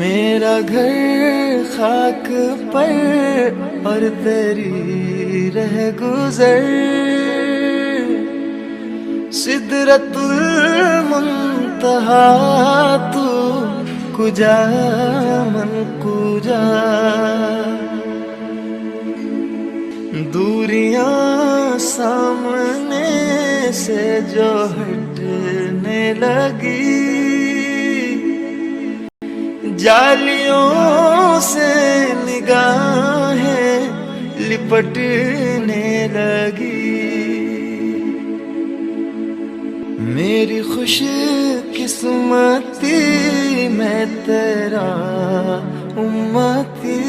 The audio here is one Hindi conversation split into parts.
मेरा घर खाक पर और तेरी रह गुजर, सिदरतुल मुंतहा तू कुजा मन कुजा। दूरियां सामने से जो हटने लगी, जालियों से निगाहें लिपटने लगी। मेरी खुश किस्मती मैं तेरा उम्मती,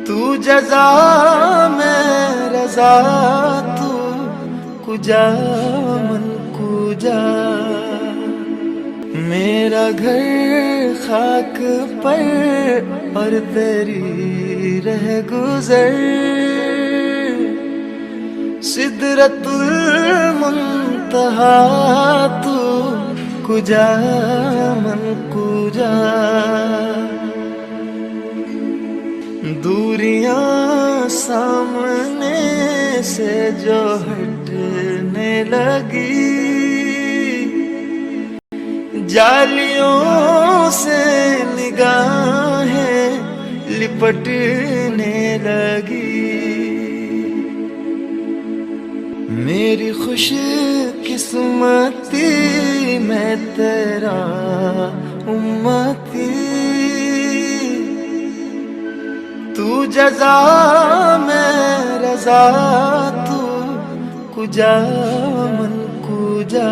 तू जज़ा मैं रज़ा तू कुजा मन कुजा। मेरा घर खाक पर और तेरी रह गुजर, सिदरतुल मुंतहा तू कुजा मन कुजा। दूरियां सामने से जो हटने लगी, जालियों से निगाहें लिपटने लगी। मेरी खुश किस्मती मैं तेरा उम्मती, तू जज़ा मैं रज़ा तू कुजा मन कुजा।